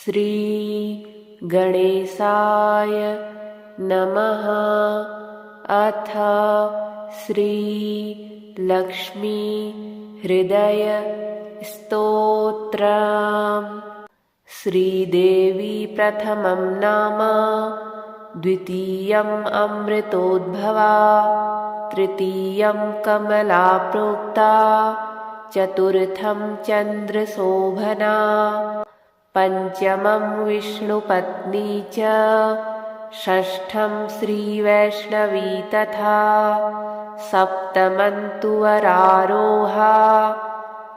श्री गणेशाय नमः। अथ श्री लक्ष्मी हृदय स्तोत्रम्। श्रीदेवी प्रथमं नाम, द्वितीयम् अमृतोद्भवा, तृतीयं कमला प्रोक्ता, चतुर्थं चन्द्रशोभना, पंचमं विष्णुपत्नी च, षष्ठं श्रीवैष्णवी तथा, सप्तमं तु वरारोहा,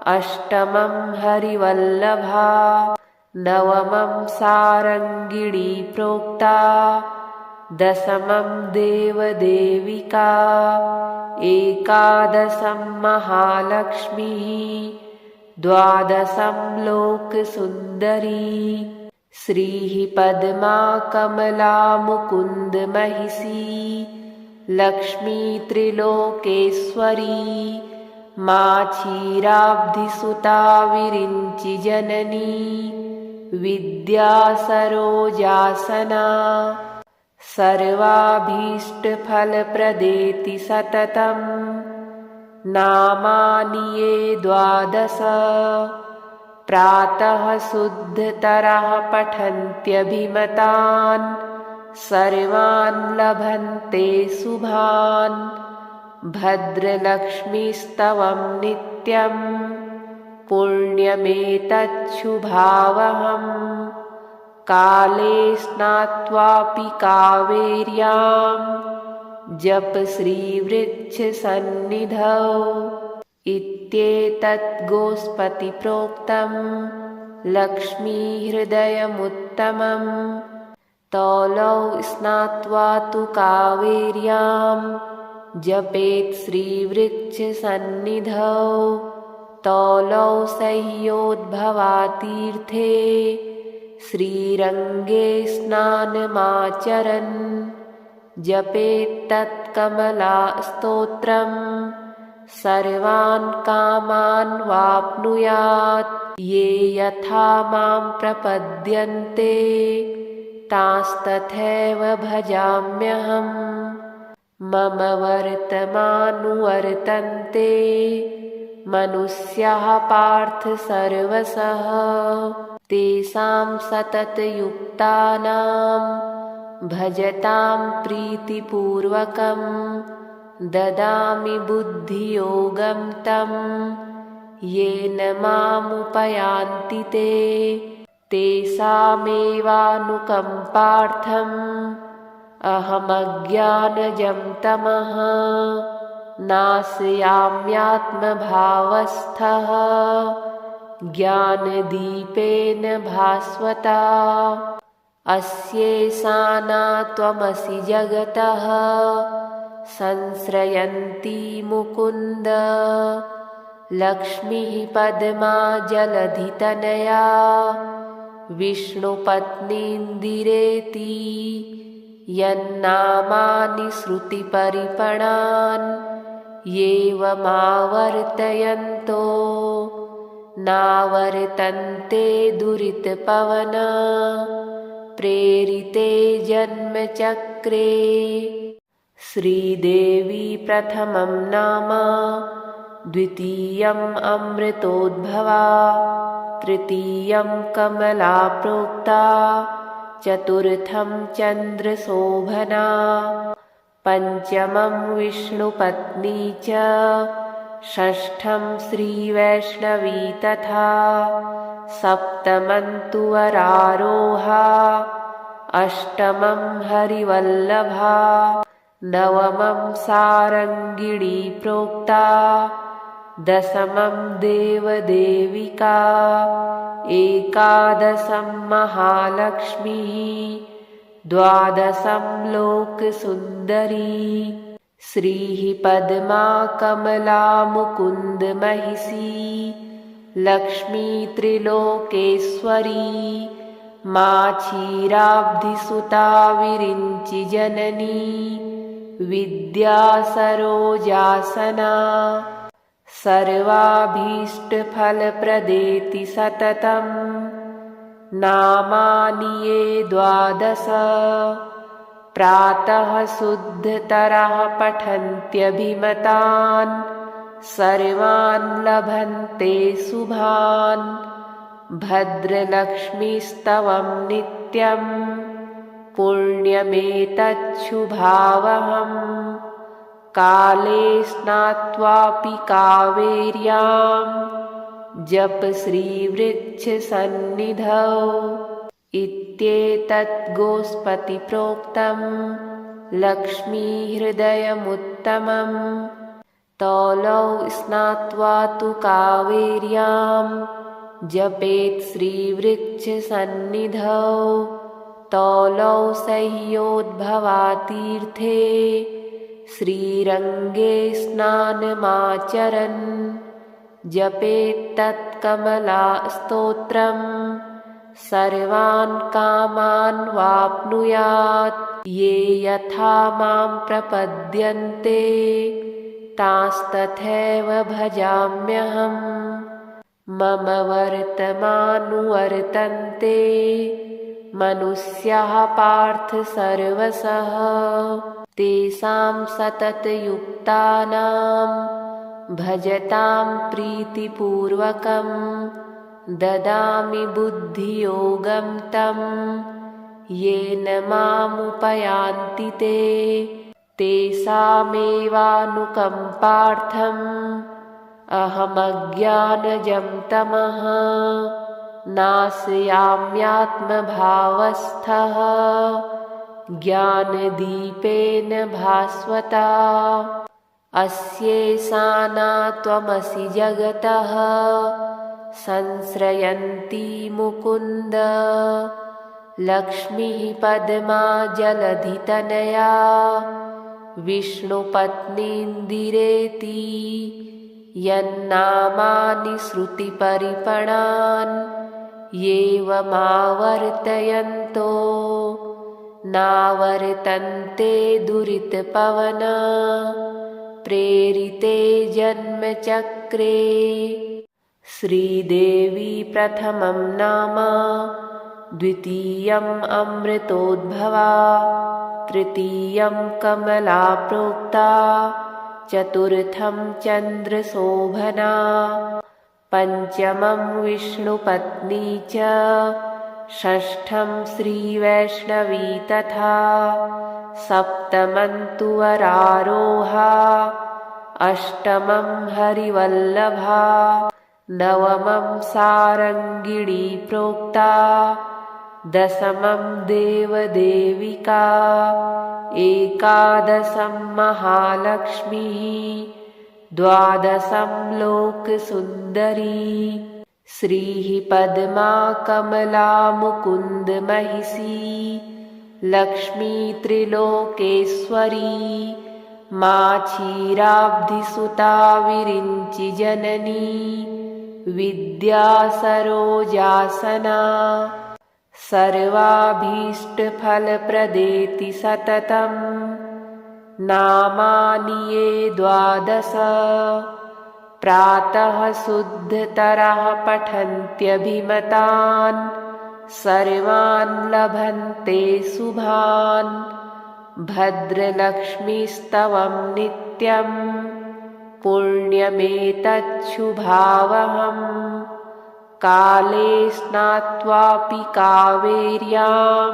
अष्टमं हरिवल्लभा, नवमं सारङ्गिणी प्रोक्ता, दशमं देवदेविका, एकादशं महालक्ष्मीः, द्वादशं लोकसुन्दरी, श्रीः पद्मा कमला मुकुन्दमहिषी, लक्ष्मी त्रिलोकेश्वरी, मा क्षीराब्धिसुता विरिञ्चिजननी, विद्या सरोजासना, सर्वाभीष्टफलप्रदेति सततम्, नामानि ये द्वादश, प्रातः शुद्धतरः पठन्त्यभिमतान्, सर्वान् लभन्ते शुभान्, भद्रलक्ष्मीस्तवं नित्यं, पुण्यमेतच्छुभावहम्, काले स्नात्वापि कावेर्यां, जप श्रीवृक्षसन्निधौ, इत्येतत् गोस्पतिप्रोक्तं, लक्ष्मीहृदयमुत्तमं, तौलौ स्नात्वा तु कावेर्यां, जपेत् श्रीवृक्षसन्निधौ, तौलौ सह्योद्भवातीर्थे, श्रीरङ्गे स्नानमाचरन्, जपेत्तत्कमला स्तोत्रम्, सर्वान् कामान् वाप्नुयात्, ये यथा मां प्रपद्यन्ते, तांस्तथैव भजाम्यहम्, मम वर्तमानुवर्तन्ते, मनुष्याः पार्थ सर्वशः, तेषां सततयुक्तानां, भजतां प्रीतिपूर्वकं, ददामि बुद्धियोगं तं, येन मामुपयान्ति ते, तेषामेवानुकम्पार्थम्, अहमज्ञानजं तमः, नाशयाम्यात्मभावस्थः, ज्ञानदीपेन भास्वता, अस्येषाना त्वमसि जगतः, संश्रयन्ती मुकुन्द, लक्ष्मीः पद्मा जलधितनया, विष्णुपत्नीन्दिरेति, यन्नामानि श्रुतिपरिपणान्, येवमावर्तयन्तो, नावर्तन्ते दुरितपवना, प्रेरिते जन्मचक्रे। श्रीदेवी प्रथमं नाम, द्वितीयम् अमृतोद्भवा, तृतीयं कमला प्रोक्ता, चतुर्थं चन्द्रशोभना, पंचमं विष्णुपत्नी च, षष्ठं श्रीवैष्णवी तथा, सप्तमं तु वरारोहा, अष्टमं हरिवल्लभा, नवमं सारङ्गिणी प्रोक्ता, दशमं देवदेविका, एकादशं महालक्ष्मीः, द्वादशं लोकसुन्दरी, श्रीः पद्मा कमला मुकुन्दमहिषी, लक्ष्मी त्रिलोकेश्वरी, मा क्षीराब्धिसुता विरिञ्चिजननी, विद्या सरोजासना, सर्वाभीष्टफलप्रदेति सततम्, नामानि ये 12 प्रातः शुद्धतरः पठन्त्यभिमतान् सर्वान् लभन्ते शुभान् भद्रलक्ष्मीस्तवं नित्यं पुण्यमेतच्छुभावहम् काले स्नात्वापि कावेर्यां जप श्रीवृक्षसन्निधौ इत्येतत् गोस्पतिप्रोक्तं लक्ष्मीहृदयमुत्तमम् तौलौ स्नात्वा तु कावेर्यां जपेत् श्रीवृक्षसन्निधौ तौलौ सह्योद्भवातीर्थे श्रीरङ्गे स्नानमाचरन् जपेत्तत्कमलास्तोत्रम् सर्वान् कामान् वाप्नुयात् ये यथा मां प्रपद्यन्ते तांस्तथैव भजाम्यहम् मम वर्तमानुवर्तन्ते मनुष्याः पार्थ सर्वशः तेषां सततयुक्तानां भजतां प्रीतिपूर्वकं ददामि बुद्धियोगं तं येन मामुपयान्ति ते तेषामेवानुकम्पार्थम् अहमज्ञानजं तमः नाशयाम्यात्मभावस्थः ज्ञानदीपेन भास्वता अस्येषाना त्वमसि जगतः संश्रयन्ती मुकुन्द लक्ष्मीः पद्मा जलधितनया विष्णुपत्नीन्दिरेति यन्नामानि श्रुतिपरिपणान् येवमावर्तयन्तो नावर्तन्ते दुरितपवना प्रेरिते जन्मचक्रे श्रीदेवी प्रथमं नाम द्वितीयम् अमृतोद्भवा तृतीयं कमला प्रोक्ता चतुर्थं चन्द्रशोभना पंचमं विष्णुपत्नी च षष्ठं श्रीवैष्णवी तथा सप्तमं तु वरारोहा अष्टमं हरिवल्लभा नवमं सारङ्गिणी प्रोक्ता दशमं देवदेविका एकादशं महालक्ष्मीः द्वादशं लोकसुन्दरी श्रीः पद्मा कमला मुकुन्दमहिषी लक्ष्मी त्रिलोकेश्वरी क्षीराब्धिसुता विरिञ्चिजननी विद्या सरोजासना सर्वाभीष्टफलप्रदेति सततं नामानि ये 12 प्रातः शुद्धतरः पठन्त्यभिमतान् सर्वान् लभन्ते शुभान् भद्रलक्ष्मीस्तवं नित्यं पुण्यमेतच्छुभावहम् काले स्नात्वापि कावेर्यां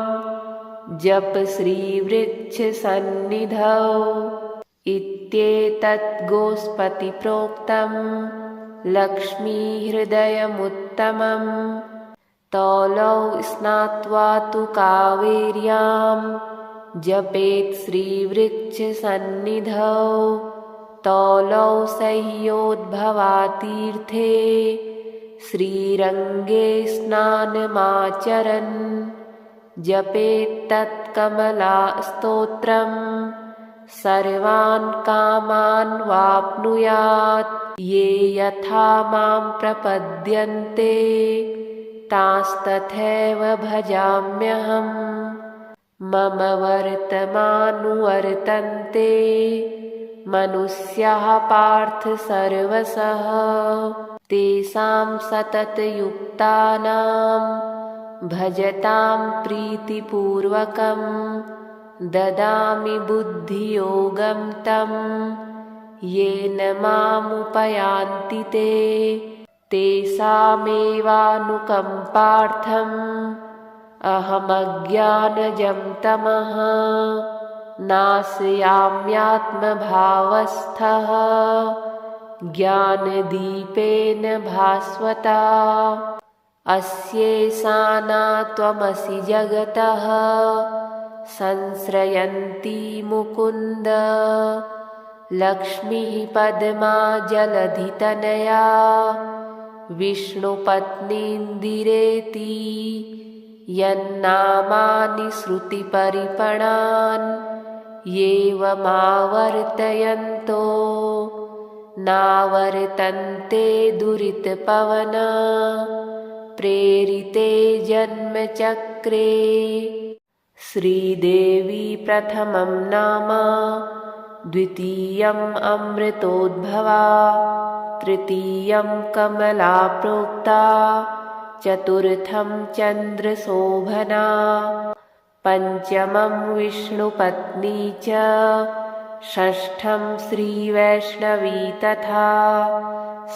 जप श्रीवृक्षसन्निधौ इत्येतत् गोस्पतिप्रोक्तं लक्ष्मीहृदयमुत्तमम् तौलौ स्नात्वा तु कावेर्यां जपेत् श्रीवृक्षसन्निधौ तौलौ सह्योद्भवातीर्थे श्रीरङ्गे स्नानमाचरन् जपेत्तत्कमलास्तोत्रम् सर्वान् कामान् वाप्नुयात् ये यथा मां प्रपद्यन्ते तांस्तथैव भजाम्यहम् मम वर्तमानुवर्तन्ते मनुष्याः पार्थ सर्वशः तेषां सततयुक्तानां भजतां प्रीतिपूर्वकं ददामि बुद्धियोगं तं येन मामुपयान्ति ते तेषामेवानुकम्पार्थम् अहमज्ञानजं तमः नाशयाम्यात्मभावस्थः ज्ञानदीपेन भास्वता। अस्येषा न त्वमसि जगतः संश्रयन्ती मुकुन्द लक्ष्मीः पद्मा जलधितनया विष्णुपत्नीन्दिरेति यन्नामानि श्रुतिपरिपणान् एवमावर्तयन्तो नावर्तन्ते दुरितपवना प्रेरिते जन्मचक्रे। श्रीदेवी प्रथमं नाम द्वितीयम् अमृतोद्भवा तृतीयं कमला प्रोक्ता चतुर्थं चन्द्रशोभना पंचमं विष्णुपत्नी च षष्ठं श्रीवैष्णवी तथा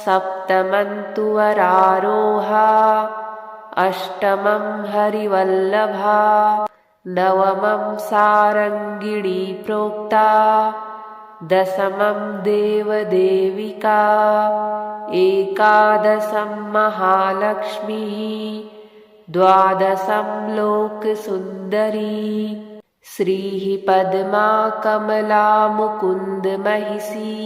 सप्तमं तु वरारोहा अष्टमं हरिवल्लभा नवमं सारङ्गिणी प्रोक्ता दशमं देवदेविका एकादशं महालक्ष्मी द्वादशं लोकसुन्दरी श्रीः पद्मा कमला मुकुन्द महिषी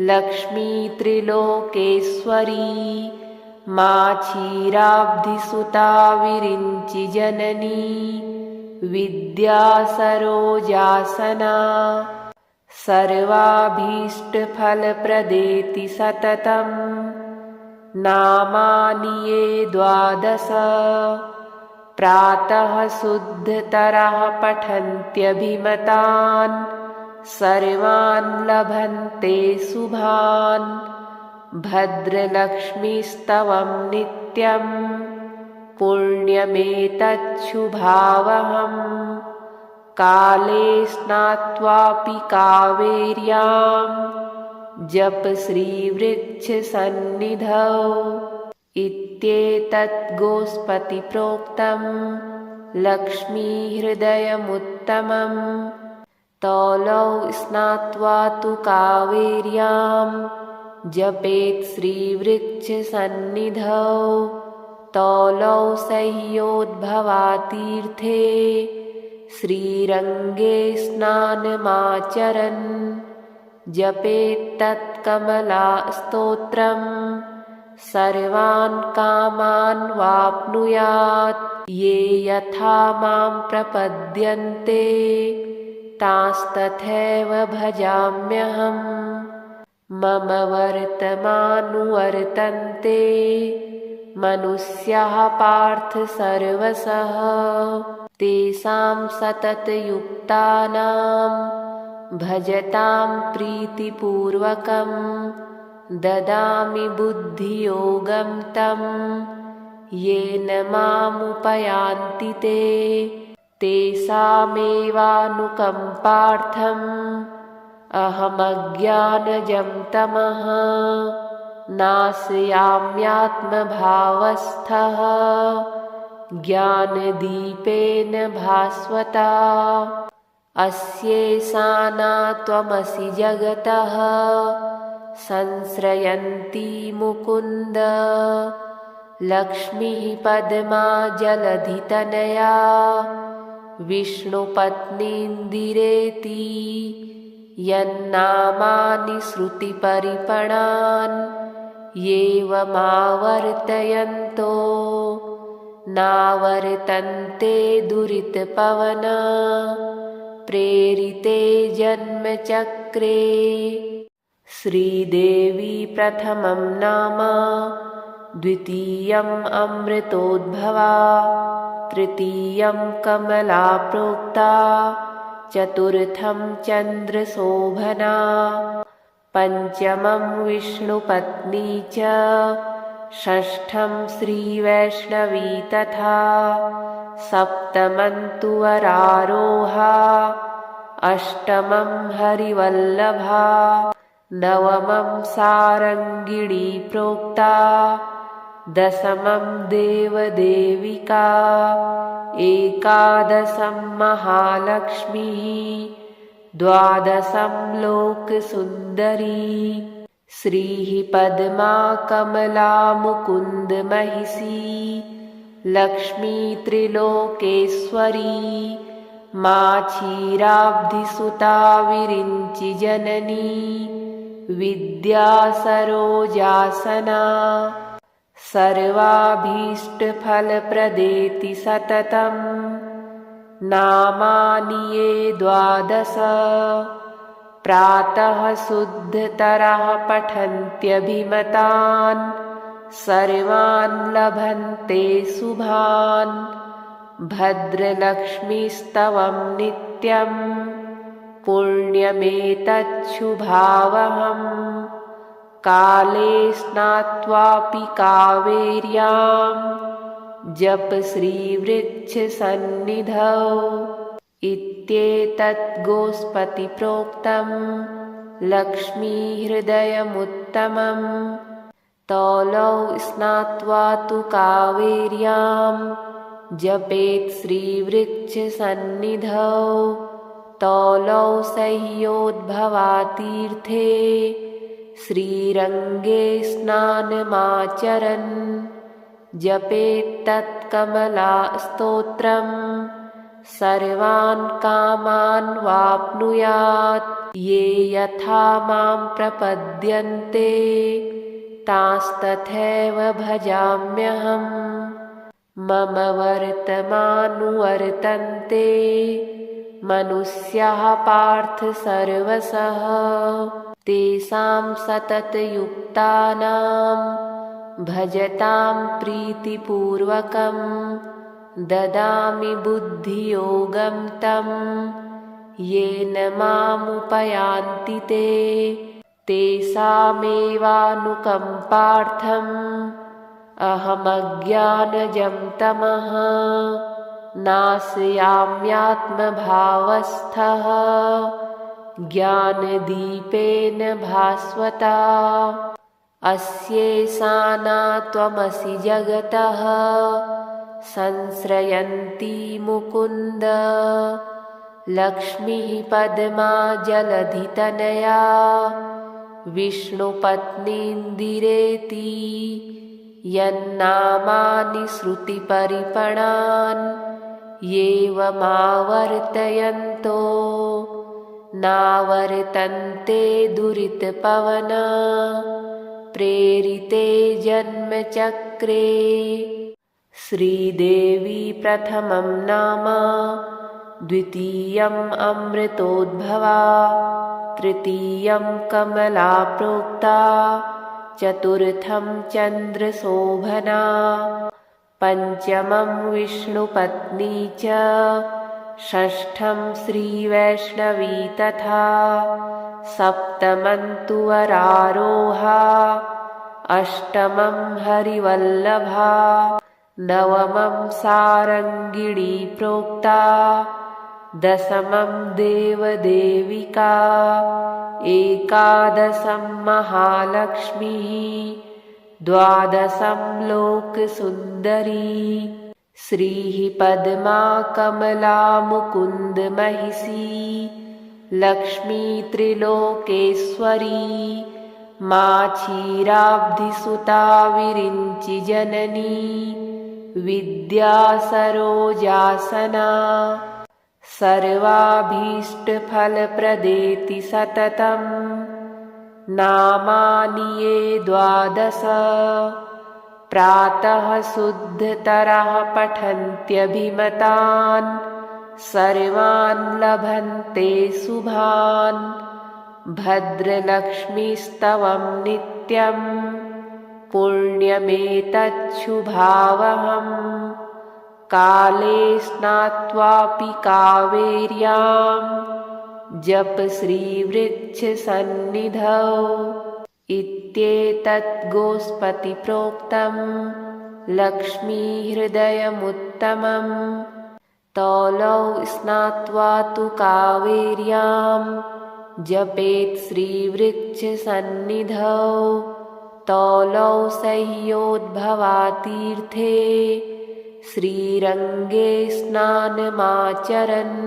लक्ष्मी त्रिलोकेश्वरी मा क्षीराब्धिसुता विरिञ्चि जननी विद्या सरोजासना सर्वाभीष्टफलप्रदेति सततं नामानि ये द्वादश प्रातः शुद्धतरः पठन्त्यभिमतान् सर्वान् लभन्ते शुभान् भद्रलक्ष्मीस्तवं नित्यं पुण्यमेतच्छुभावहम् काले स्नात्वापि कावेर्यां जप श्रीवृक्षसन्निधौ इत्येतत् गोस्पतिप्रोक्तं लक्ष्मीहृदयमुत्तमं तौलौ स्नात्वा तु कावेर्यां जपेत् श्रीवृक्षसन्निधौ तौलौ सह्योद्भवातीर्थे श्रीरङ्गे स्नानमाचरन् जपेत्तत्कमलास्तोत्रम् सर्वान् कामान् वाप्नुयात् ये यथा मां प्रपद्यन्ते तांस्तथैव भजाम्यहम् मम वर्तमानुवर्तन्ते मनुष्याः पार्थ सर्वशः तेषां सततयुक्तानां भजतां प्रीतिपूर्वकं ददामि बुद्धियोगं तं येन मामुपयान्ति ते तेषामेवानुकम्पार्थम् अहमज्ञानजं तमः नाशयाम्यात्मभावस्थः ज्ञानदीपेन भास्वता। अस्येषा न त्वमसि जगतः संश्रयन्ती मुकुन्द लक्ष्मीः पद्मा जलधितनया विष्णुपत्नीन्दिरेति यन्नामानि श्रुतिपरिपणान् एवमावर्तयन्तो नावर्तन्ते दुरितपवना प्रेरिते जन्मचक्रे। श्रीदेवी प्रथमं नाम द्वितीयम् अमृतोद्भवा तृतीयं कमला प्रोक्ता चतुर्थं चन्द्रशोभना पंचमं विष्णुपत्नी च षष्ठं श्रीवैष्णवी तथा सप्तमन्तु वरारोहा अष्टमं हरिवल्लभा नवमं सारङ्गिणी प्रोक्ता दशमं देवदेविका एकादशं महालक्ष्मीः द्वादशं लोकसुन्दरी श्रीः पद्मा कमला मुकुन्दमहिषी लक्ष्मी त्रिलोकेश्वरी क्षीराब्धिसुता विरिञ्चिजननी विद्या सरोजासना सर्वाभीष्टफलप्रदेति सततम् नामानि ये द्वादश प्रातः शुद्धतरः पठन्त्यभिमतान् सर्वान् लभन्ते शुभान् भद्रलक्ष्मीस्तवं नित्यं पुण्यमेतच्छुभावहम् काले स्नात्वापि कावेर्यां जप श्रीवृक्षसन्निधौ इत्येतत् गोस्पतिप्रोक्तं लक्ष्मीहृदयमुत्तमं तौलौ स्नात्वा तु कावेर्यां जपेत् श्रीवृक्षसन्निधौ तौलौ सह्योद्भवातीर्थे श्रीरङ्गे स्नानमाचरन् जपेत्तत्कमलास्तोत्रम् सर्वान् कामान् वाप्नुयात् ये यथा मां प्रपद्यन्ते तांस्तथैव भजाम्यहम् मम वर्तमानुवर्तन्ते मनुष्याः पार्थ सर्वशः तेषां सततयुक्तानां भजतां प्रीतिपूर्वकं ददामि बुद्धियोगं तं येन मामुपयान्ति ते तेषामेवानुकम्पार्थम् अहमज्ञानजं तमः नाशयाम्यात्मभावस्थः ज्ञानदीपेन भास्वता अस्येषाना त्वमसि जगतः संश्रयन्ती मुकुन्द लक्ष्मीः पद्मा जलधितनया विष्णुपत्नीन्दिरेति यन्नामानि श्रुतिपरिपणान् येवमावर्तयन्तो नावर्तन्ते दुरितपवना प्रेरिते जन्मचक्रे श्रीदेवी प्रथमं नाम द्वितीयम् अमृतोद्भवा तृतीयं कमला प्रोक्ता चतुर्थं चन्द्रशोभना पञ्चमं विष्णुपत्नी च षष्ठं श्रीवैष्णवी तथा सप्तमन्तु वरारोहा अष्टमं हरिवल्लभा नवमं सारङ्गिणी प्रोक्ता दशमं देवदेविका एकादशं महालक्ष्मीः द्वादशं लोकसुन्दरी श्रीः पद्मा कमला मुकुन्दमहिषी लक्ष्मी त्रिलोकेश्वरी क्षीराब्धिसुता विरिञ्चिजननी विद्या सरोजासना सर्वाभीष्टफलप्रदेति सततं नामानि ये द्वादश प्रातः शुद्धतरः पठन्त्यभिमतान् सर्वान् लभन्ते शुभान् भद्रलक्ष्मीस्तवं नित्यं पुण्यमेतच्छुभावहम् काले स्नात्वापि कावेर्यां जप श्रीवृक्षसन्निधौ इत्येतत् गोस्पतिप्रोक्तं लक्ष्मीहृदयमुत्तमम् तौलौ स्नात्वा तु कावेर्यां जपेत् श्रीवृक्षसन्निधौ तौलौ सह्योद्भवातीर्थे श्रीरङ्गे स्नानमाचरन्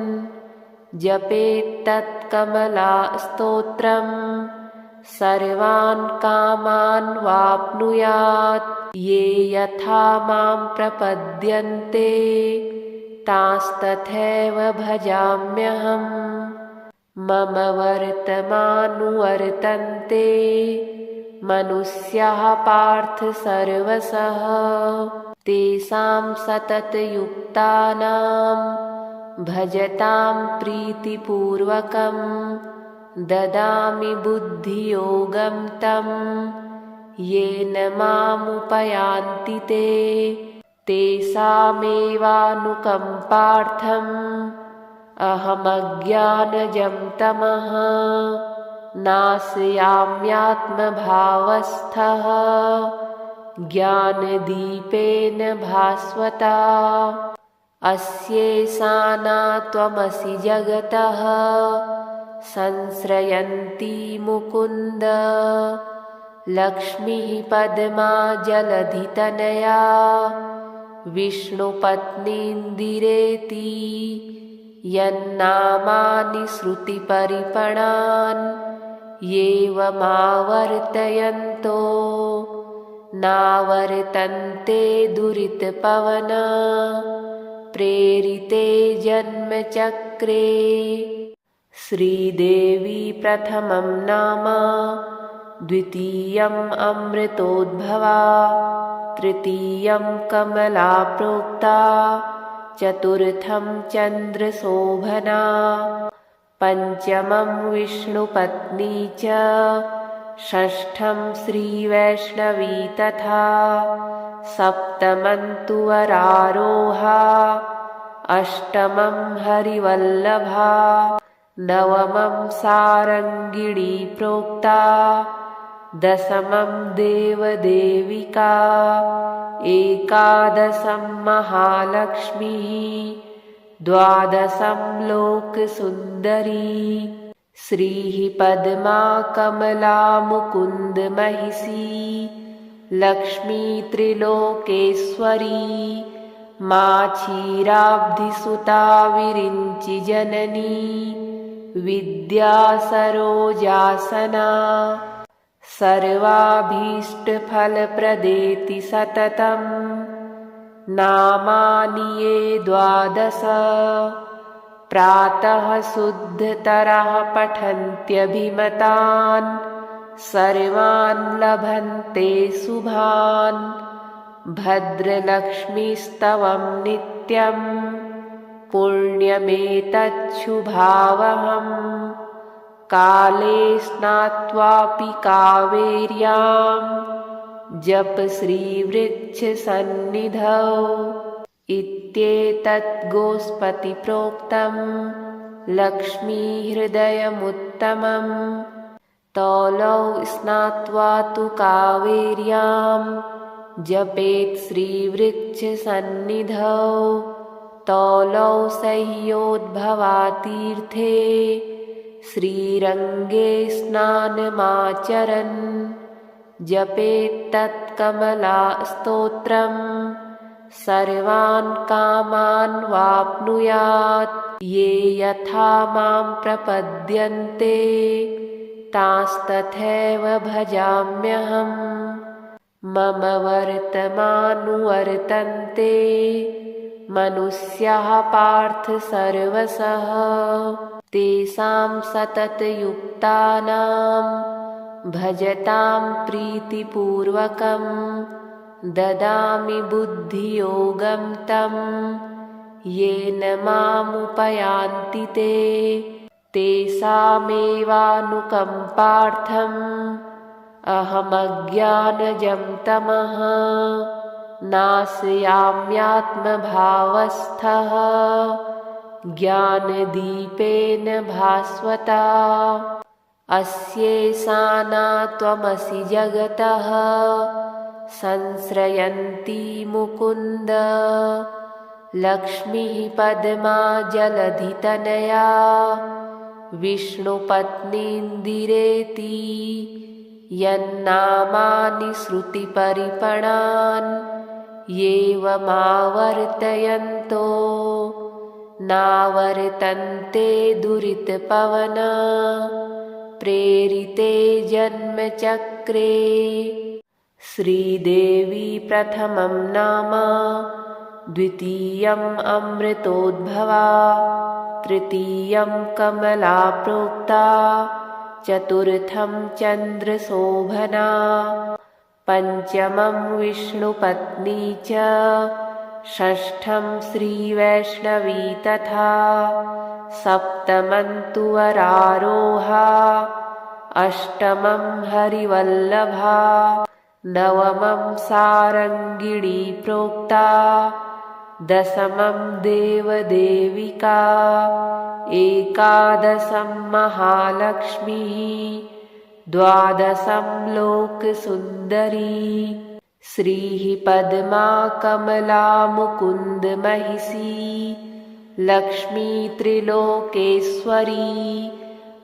जपेत्तत्कमलास्तोत्रम् सर्वान् कामान् वाप्नुयात् ये यथा मां प्रपद्यन्ते तांस्तथैव भजाम्यहम् मम वर्तमानुवर्तन्ते मनुष्याः पार्थ सर्वशः तेषां सततयुक्तानां भजतां प्रीतिपूर्वकं ददामि बुद्धियोगं तं येन मामुपयान्ति ते तेषामेवानुकम्पार्थम् अहमज्ञानजं तमः नाशयाम्यात्मभावस्थः ज्ञानदीपेन भास्वता अस्येषाना त्वमसि जगतः संश्रयन्ती मुकुन्द लक्ष्मीः पद्मा जलधितनया विष्णुपत्नीन्दिरेति यन्नामानि श्रुतिपरिपणान् येवमावर्तयन्तो नावर्तन्ते दुरितपवना प्रेरिते जन्मचक्रे श्रीदेवी प्रथमं नाम द्वितीयम् अमृतोद्भवा तृतीयं कमला प्रोक्ता चतुर्थं चन्द्रशोभना पंचमं विष्णुपत्नी च षष्ठं श्रीवैष्णवी तथा सप्तमं तु वरारोहा अष्टमं हरिवल्लभा नवमं सारङ्गिणी प्रोक्ता दशमं देवदेविका एकादशं महालक्ष्मीः द्वादशं लोकसुन्दरी श्रीः पद्मा कमला मुकुन्द महिषी लक्ष्मी त्रिलोकेश्वरी क्षीराब्धिसुता विरिञ्चि जननी विद्या सरोजासना सर्वाभीष्टफलप्रदेति सततम् नामानि ये द्वादश प्रातः शुद्धतरः पठन्त्यभिमतान् सर्वान् लभन्ते शुभान् भद्रलक्ष्मीस्तवं नित्यं पुण्यमेतच्छुभावहम् काले स्नात्वापि कावेर्यां जप श्रीवृक्षसन्निधौ इत्येतत् गोस्पतिप्रोक्तं लक्ष्मीहृदयमुत्तमम् तौलौ स्नात्वा तु कावेर्यां जपेत् श्रीवृक्षसन्निधौ तौलौ सह्योद्भवातीर्थे श्रीरङ्गे स्नानमाचरन् जपेत्तत्कमलास्तोत्रम् सर्वान् कामान् वाप्नुयात् ये यथा मां प्रपद्यन्ते तांस्तथैव भजाम्यहम् मम वर्तमानुवर्तन्ते मनुष्याः पार्थ सर्वशः तेषां सततयुक्तानां भजतां प्रीतिपूर्वकं ददामि बुद्धियोगं तं येन मामुपयान्ति ते तेषामेवानुकम्पार्थम् अहमज्ञानजं तमः नाशयाम्यात्मभावस्थः ज्ञानदीपेन भास्वता अस्येषाना त्वमसि जगतः संश्रयन्ती मुकुन्द लक्ष्मीः पद्मा जलधितनया विष्णुपत्नीन्दिरेति यन्नामानि श्रुतिपरिपणान् एवमावर्तयन्तो नावर्तन्ते दुरितपवना प्रेरिते जन्मचक्रे। श्रीदेवी प्रथमं नाम, द्वितीयम् अमृतोद्भवा, तृतीयं कमला प्रोक्ता, चतुर्थं चन्द्रशोभना, पञ्चमं विष्णुपत्नी च, षष्ठं श्रीवैष्णवी तथा, सप्तमं तु वरारोहा, अष्टमं हरिवल्लभा, नवमं सारङ्गिणी प्रोक्ता, दशमं देवदेविका, एकादशं महालक्ष्मीः, द्वादशं लोकसुन्दरी। श्रीः पद्मा कमला मुकुन्द महिषी, लक्ष्मी त्रिलोकेश्वरी,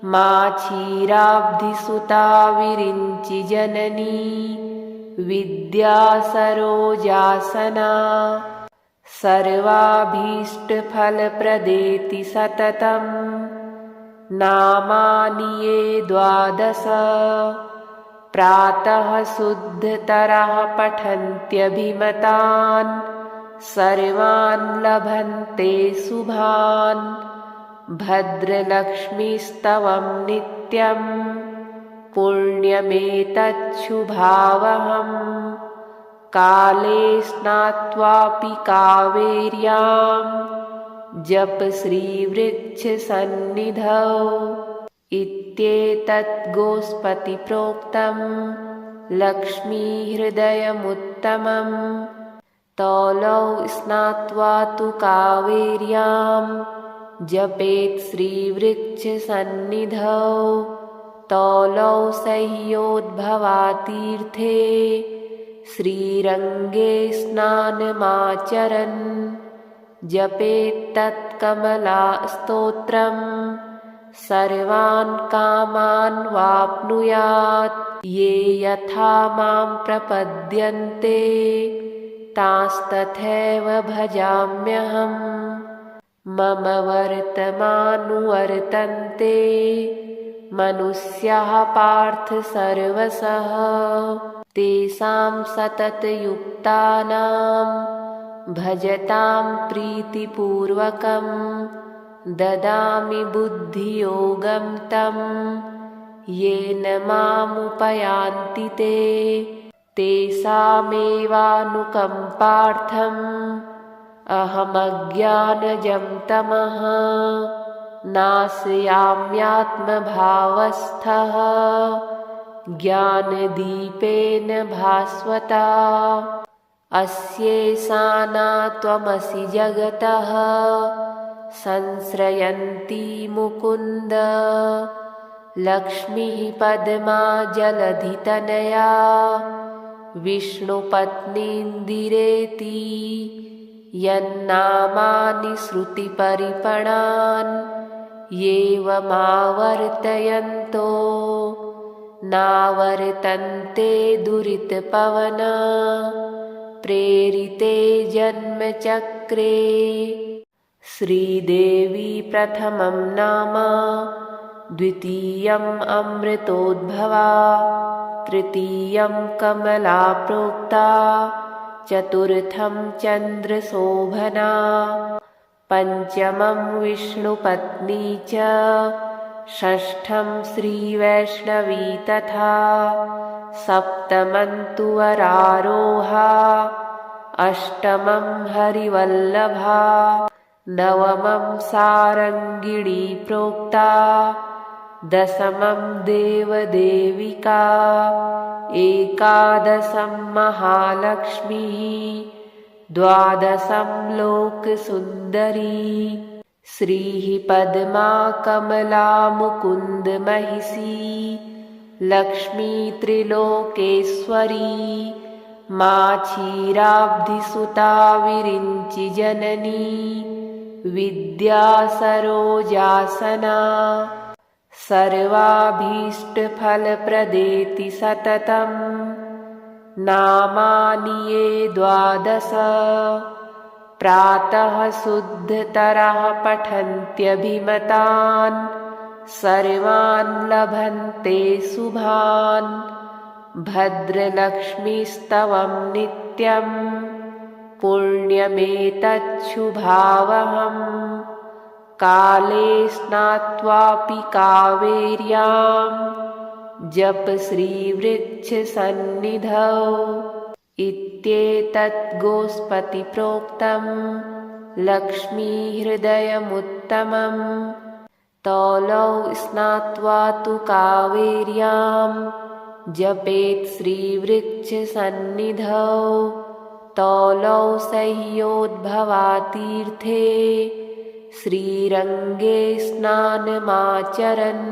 मा क्षीराब्धिसुता विरिञ्चि जननी, विद्या सरोजासना, सर्वाभीष्टफलप्रदेति सततम्। नामानि ये द्वादश, प्रातः शुद्धतरः पठन्त्यभिमतान्, सर्वान् लभन्ते शुभान्। भद्रलक्ष्मीस्तवं नित्यं, पुण्यमेतच्छुभावहम्। काले स्नात्वापि कावेर्यां, जप श्रीवृक्षसन्निधौ। इत्येतत् गोस्पतिप्रोक्तं, लक्ष्मीहृदयमुत्तमम्। तौलौ स्नात्वा तु कावेर्यां, जपेत् श्रीवृक्षसन्निधौ। तौलौ सह्योद्भवातीर्थे, श्रीरङ्गे स्नानमाचरन्, जपेत्तत्कमलास्तोत्रम्, सर्वान् कामान् वाप्नुयात्। ये यथा मां प्रपद्यन्ते, तांस्तथैव भजाम्यहम्। मम वर्तमानुवर्तन्ते, मनुष्याः पार्थ सर्वशः। तेषां सततयुक्तानां, भजतां प्रीतिपूर्वकं, ददामि बुद्धियोगं तं। येन मामुपयान्ति ते, तेषामेवानुकम्पार्थम् अहमज्ञानजं तमः नाशयाम्यात्मभावस्थः ज्ञानदीपेन भास्वता। अस्येषाना त्वमसि जगतः संश्रयन्ती मुकुन्द, लक्ष्मीः पद्मा जलधितनया, विष्णुपत्नीन्दिरेति यन्नामानि श्रुतिपरिपणान् एवमावर्तयन्तो नावर्तन्ते दुरितपवना प्रेरिते जन्मचक्रे। श्रीदेवी प्रथमं नाम, द्वितीयम् अमृतोद्भवा, तृतीयं कमला प्रोक्ता, चतुर्थं चन्द्रशोभना, पञ्चमं विष्णुपत्नी च, षष्ठं श्रीवैष्णवी तथा, सप्तमं तु वरारोहा, अष्टमं हरिवल्लभा, नवमं सारङ्गिणी प्रोक्ता, दशमं देवदेविका, एकादशं महालक्ष्मीः, द्वादशं लोकसुन्दरी। श्रीः पद्मा कमला मुकुन्दमहिषी लक्ष्मी त्रिलोकेश्वरी मा क्षीराब्धिसुता विरिञ्चिजननी विद्या सरोजासना सर्वाभीष्टफलप्रदेति सततं नामानि ये 12 प्रातः शुद्धतरः पठन्त्यभिमतान् सर्वान् लभन्ते शुभान् भद्रलक्ष्मीस्तवं नित्यं पुण्यमेतच्छुभावहम् काले स्नात्वापि कावेर्यां जप श्रीवृक्षसन्निधौ इत्येतत् गोस्पतिप्रोक्तं लक्ष्मीहृदयमुत्तमम् तौलौ स्नात्वा तु कावेर्यां जपेत् श्रीवृक्षसन्निधौ तौलौ सह्योद्भवातीर्थे श्रीरङ्गे स्नानमाचरन्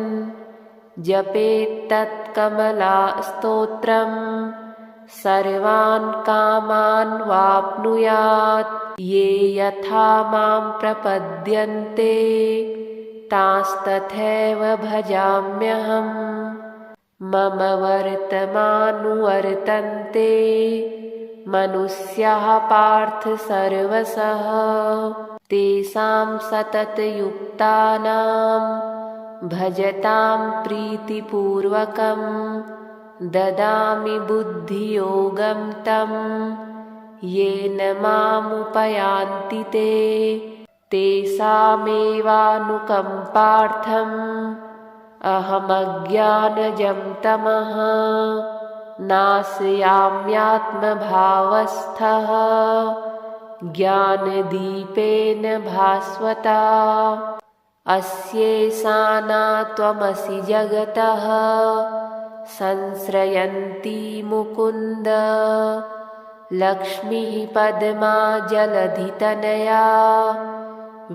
जपेत्तत्कमलास्तोत्रं सर्वान् कामान् वाप्नुयात् ये यथा मां प्रपद्यन्ते तांस्तथैव भजाम्यहम् मम वर्तमानुवर्तन्ते मनुष्याः पार्थ सर्वशः तेषां सततयुक्तानां भजतां प्रीतिपूर्वकं ददामि बुद्धियोगं तं येन मामुपयान्ति ते तेषामेवानुकम्पार्थम् अहमज्ञानजं तमः नाशयाम्यात्मभावस्थः ज्ञानदीपेन भास्वता अस्येषा न त्वमसि जगतः संश्रयन्ती मुकुन्द लक्ष्मीः पद्मा जलधितनया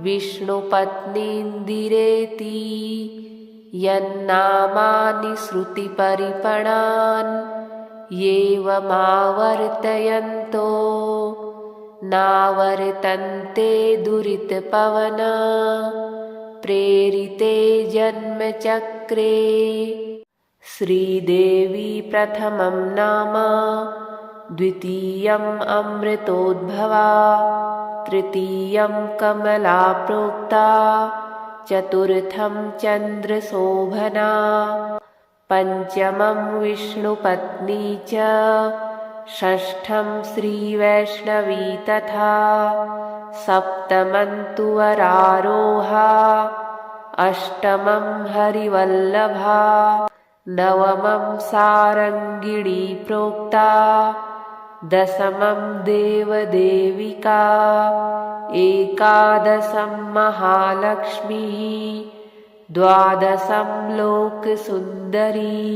विष्णुपत्नीन्दिरेति यन्नामानि श्रुतिपरिपणान् येवमावर्तयन्तो नावर्तन्ते दुरितपवना प्रेरिते जन्मचक्रे श्रीदेवी प्रथमं नाम द्वितीयम् अमृतोद्भवा तृतीयं कमला प्रोक्ता चतुर्थं चन्द्रशोभना पंचमं विष्णुपत्नी च षष्ठं श्रीवैष्णवी तथा सप्तमं तु वरारोहा अष्टमं हरिवल्लभा नवमं सारङ्गिणी प्रोक्ता दशमं देवदेविका एकादशं महालक्ष्मीः द्वादशं लोकसुन्दरी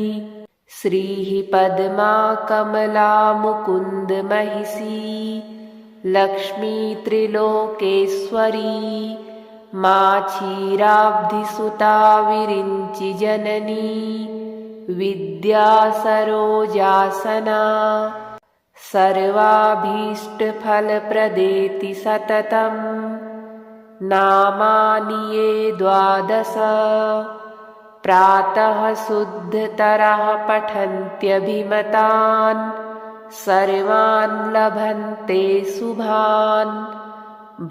श्रीः पद्मा कमला मुकुन्दमहिषी लक्ष्मी त्रिलोकेश्वरी मा क्षीराब्धिसुता विरिञ्चिजननी विद्या सरोजासना सर्वाभीष्टफलप्रदेति सततं नामानि ये 12 प्रातः शुद्धतरः पठन्त्यभिमतान् सर्वान् लभन्ते शुभान्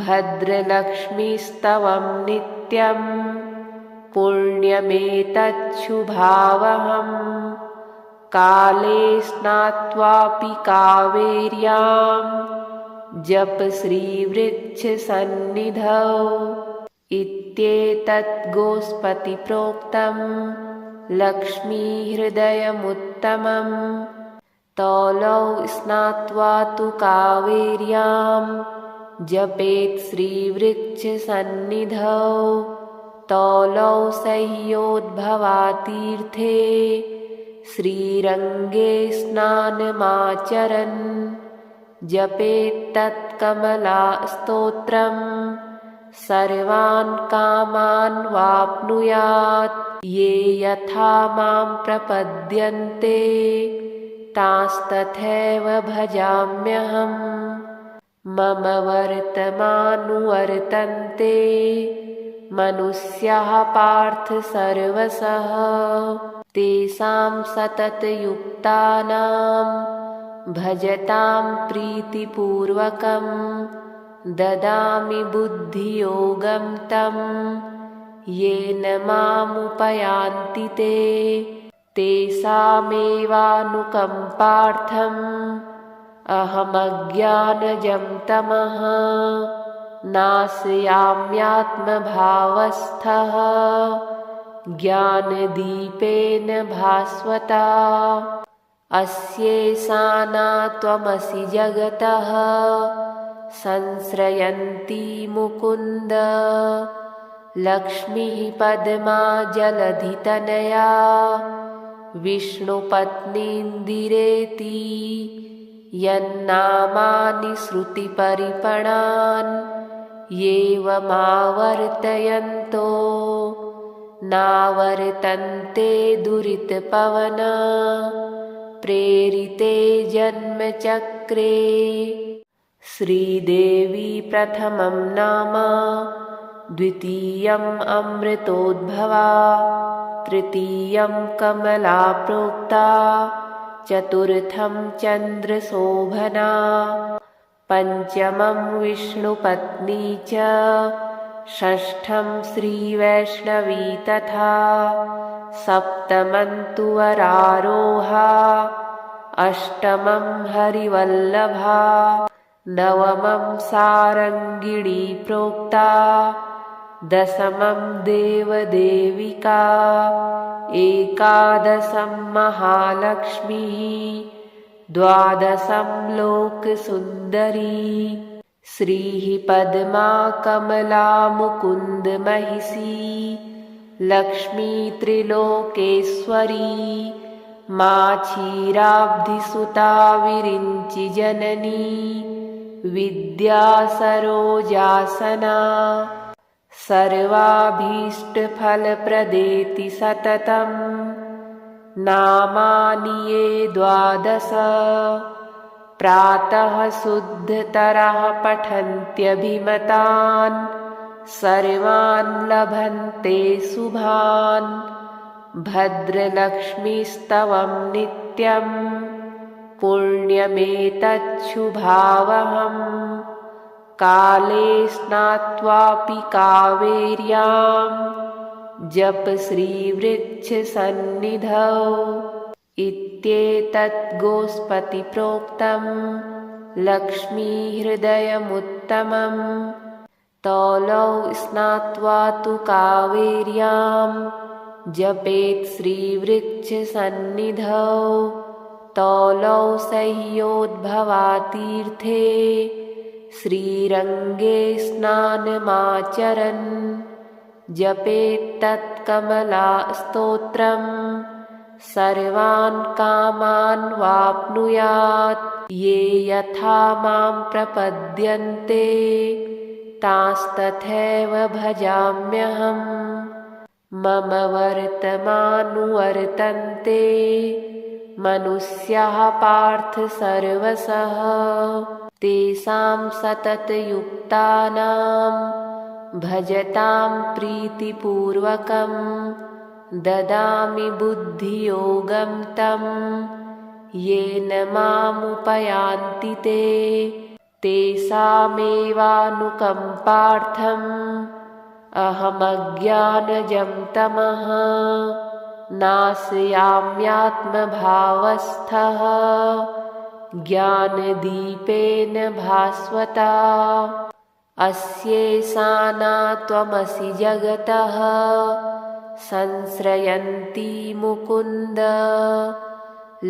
भद्रलक्ष्मीस्तवं नित्यं पुण्यमेतच्छुभावहम् काले स्नात्वापि कावेर्यां जप श्रीवृक्षसन्निधौ इत्येतत् गोस्पतिप्रोक्तं लक्ष्मीहृदयमुत्तमम् तौलौ स्नात्वा तु कावेर्यां जपेत् श्रीवृक्षसन्निधौ तौलौ सह्योद्भवातीर्थे श्रीरङ्गे स्नानमाचरन् जपेत्तत्कमलास्तोत्रं सर्वान् कामान् वाप्नुयात्। ये यथा मां प्रपद्यन्ते तांस्तथैव भजाम्यहम्। मम वर्तमानुवर्तन्ते मनुष्याः पार्थ सर्वशः। तेषां सततयुक्तानां भजतां प्रीतिपूर्वकं ददामि बुद्धियोगं तं। येन मामुपयान्ति ते तेषामेवानुकम्पार्थम् अहमज्ञानजं तमः नाशयाम्यात्मभावस्थः ज्ञानदीपेन भास्वता। अस्येषाना त्वमसि जगतः संश्रयन्ती मुकुन्द। लक्ष्मीः पद्मा जलधितनया विष्णुपत्नीन्दिरेति। यन्नामानि श्रुतिपरिपणान् एवमावर्तयन्तो नावर्तन्ते दुरितपवन प्रेरिते जन्मचक्रे। श्रीदेवी प्रथमं नाम द्वितीयम् अमृतोद्भवा तृतीयं कमला प्रोक्ता चतुर्थं चन्द्रशोभना पंचमं विष्णुपत्नी च षष्ठं श्रीवैष्णवी तथा सप्तमं तु वरारोहा अष्टमं हरिवल्लभा नवमं सारङ्गिणी प्रोक्ता दशमं देवदेविका एकादशं महालक्ष्मीः द्वादशं लोकसुन्दरी श्रीः पद्मा कमला मुकुन्द महिषी लक्ष्मी त्रिलोकेश्वरी क्षीराब्धिसुता विरिञ्चि जननी विद्या सरोजासना सर्वाभीष्टफलप्रदेति सततम् नामानि ये द्वादश प्रातः शुद्धतरः पठन्त्यभिमतान् सर्वान् लभन्ते शुभान् भद्रलक्ष्मीस्तवं नित्यं पुण्यमेतच्छुभावहम् काले स्नात्वापि कावेर्यां जप श्रीवृक्षसन्निधौ इत्येतत् गोस्पतिप्रोक्तं लक्ष्मीहृदयमुत्तमं तौलौ स्नात्वा तु कावेर्यां जपेत् श्रीवृक्षसन्निधौ तौलौ सह्योद्भवातीर्थे श्रीरङ्गे स्नानमाचरन् जपेत्तत्कमलास्तोत्रम् सर्वान् कामान् वाप्नुयात्। ये यथा मां प्रपद्यन्ते तांस्तथैव भजाम्यहम्। मम वर्तमानुवर्तन्ते मनुष्याः पार्थ सर्वशः। तेषां सततयुक्तानां भजतां प्रीतिपूर्वकं ददामि बुद्धियोगं तं। येन मामुपयान्ति ते तेषामेवानुकम्पार्थम् अहमज्ञानजं तमः नाशयाम्यात्मभावस्थः ज्ञानदीपेन भास्वता। अस्येषाना त्वमसि जगतः संश्रयन्ती मुकुन्द।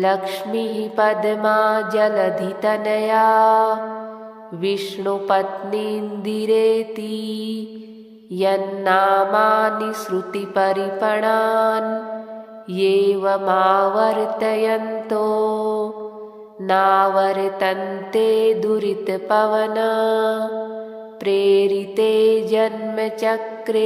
लक्ष्मीः पद्मा जलधितनया विष्णुपत्नीन्दिरेति। यन्नामानि श्रुतिपरिपणान् एवमावर्तयन्तो नावर्तन्ते दुरितपवन प्रेरिते जन्मचक्रे